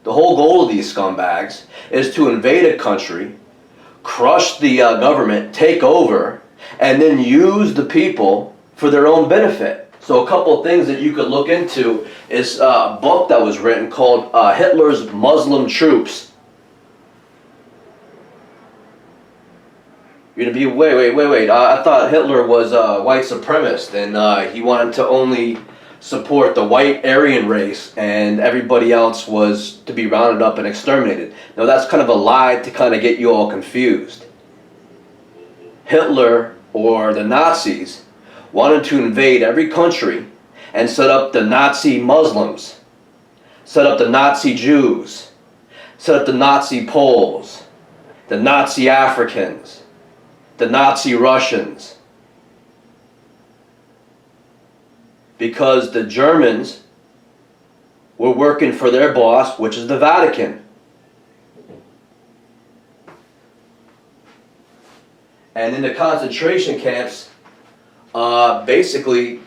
The whole goal of these scumbags is to invade a country, crush the government, take over, and then use the people for their own benefit. So a couple of things that you could look into is a book that was written called Hitler's Muslim Troops. You're gonna be, wait. I thought Hitler was a white supremacist and he wanted to only support the white Aryan race and everybody else was to be rounded up and exterminated. Now that's kind of a lie to kind of get you all confused. Hitler, or the Nazis, wanted to invade every country and set up the Nazi Muslims, set up the Nazi Jews, set up the Nazi Poles, the Nazi Africans, the Nazi Russians. Because the Germans were working for their boss, which is the Vatican. And in the concentration camps, basically,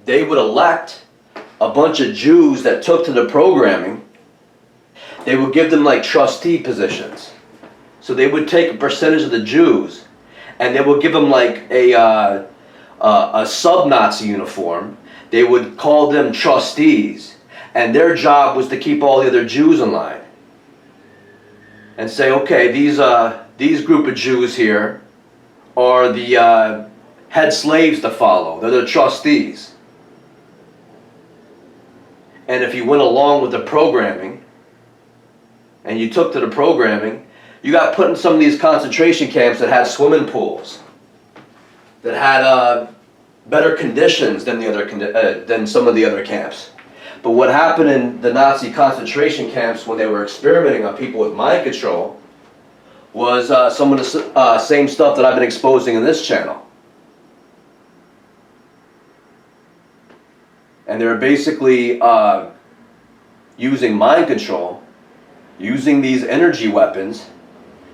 they would elect a bunch of Jews that took to the programming. They would give them like trustee positions. So they would take a percentage of the Jews, and they would give them like a sub-Nazi uniform. They would call them trustees, and their job was to keep all the other Jews in line. And say, okay, these group of Jews here are the head slaves to follow. They're the trustees. And if you went along with the programming, and you took to the programming, you got put in some of these concentration camps that had swimming pools, that had better conditions than than some of the other camps. But what happened in the Nazi concentration camps when they were experimenting on people with mind control was some of the same stuff that I've been exposing in this channel. And they were basically using mind control, using these energy weapons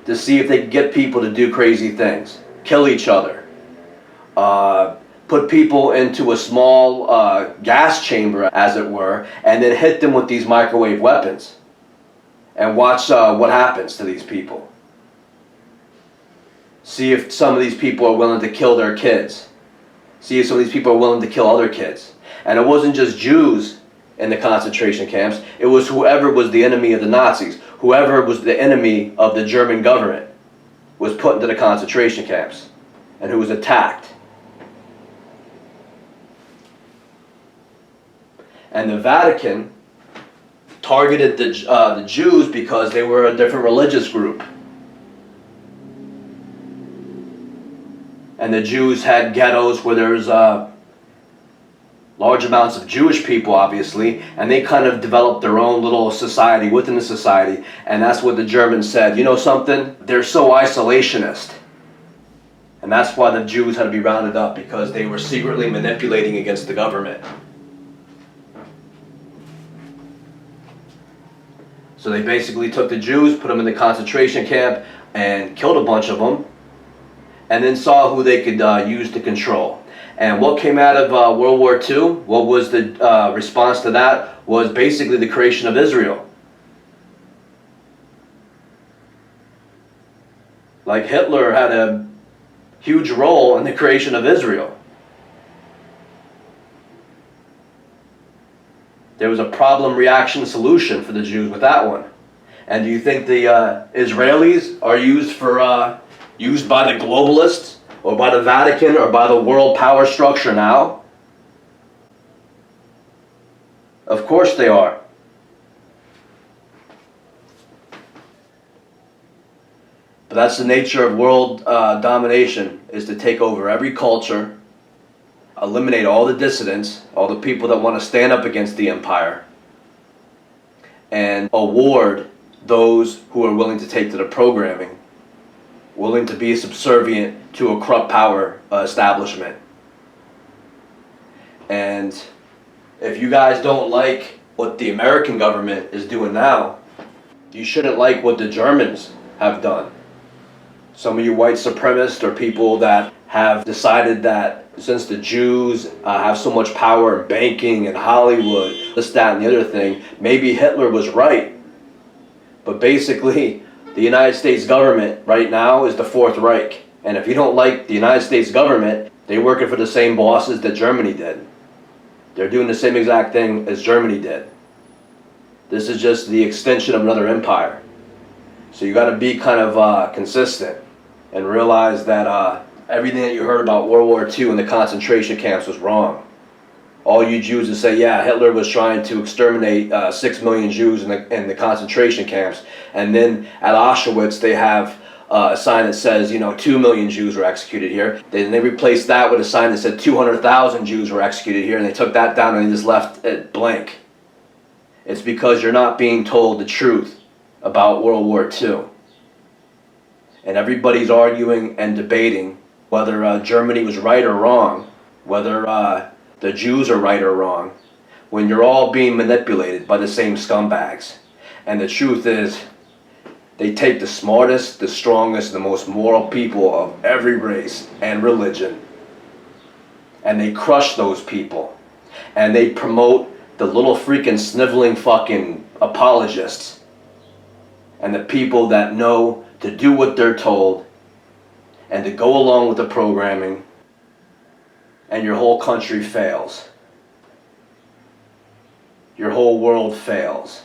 to see if they could get people to do crazy things, kill each other, put people into a small gas chamber, as it were, and then hit them with these microwave weapons and watch what happens to these people. See if some of these people are willing to kill their kids. See if some of these people are willing to kill other kids. And it wasn't just Jews in the concentration camps. It was whoever was the enemy of the Nazis, whoever was the enemy of the German government was put into the concentration camps and who was attacked. And the Vatican targeted the Jews because they were a different religious group. And the Jews had ghettos where there's large amounts of Jewish people, obviously, and they kind of developed their own little society within the society. And that's what the Germans said, you know something? They're so isolationist. And that's why the Jews had to be rounded up, because they were secretly manipulating against the government. So they basically took the Jews, put them in the concentration camp, and killed a bunch of them, and then saw who they could use to control. And what came out of World War II, what was the response to that, was basically the creation of Israel. Like Hitler had a huge role in the creation of Israel. There was a problem, reaction, solution for the Jews with that one. And do you think the Israelis are used by the globalists, or by the Vatican, or by the world power structure now? Of course they are. But that's the nature of world domination, is to take over every culture, eliminate all the dissidents, all the people that want to stand up against the empire, and award those who are willing to take to the programming, willing to be subservient to a corrupt power establishment. And if you guys don't like what the American government is doing now, you shouldn't like what the Germans have done. Some of you white supremacists or people that have decided that since the Jews have so much power in banking and Hollywood, this, that, and the other thing, maybe Hitler was right. But basically, the United States government right now is the Fourth Reich. And if you don't like the United States government, they're working for the same bosses that Germany did. They're doing the same exact thing as Germany did. This is just the extension of another empire. So you got to be kind of consistent and realize that everything that you heard about World War II and the concentration camps was wrong. All you Jews that say, yeah, Hitler was trying to exterminate 6 million Jews in the concentration camps, and then at Auschwitz they have a sign that says, 2 million Jews were executed here. They replaced that with a sign that said 200,000 Jews were executed here, and they took that down and they just left it blank. It's because you're not being told the truth about World War II. And everybody's arguing and debating whether Germany was right or wrong, whether the Jews are right or wrong, when you're all being manipulated by the same scumbags. And the truth is, they take the smartest, the strongest, the most moral people of every race and religion, and they crush those people. And they promote the little freaking sniveling fucking apologists and the people that know to do what they're told and to go along with the programming, and your whole country fails. Your whole world fails.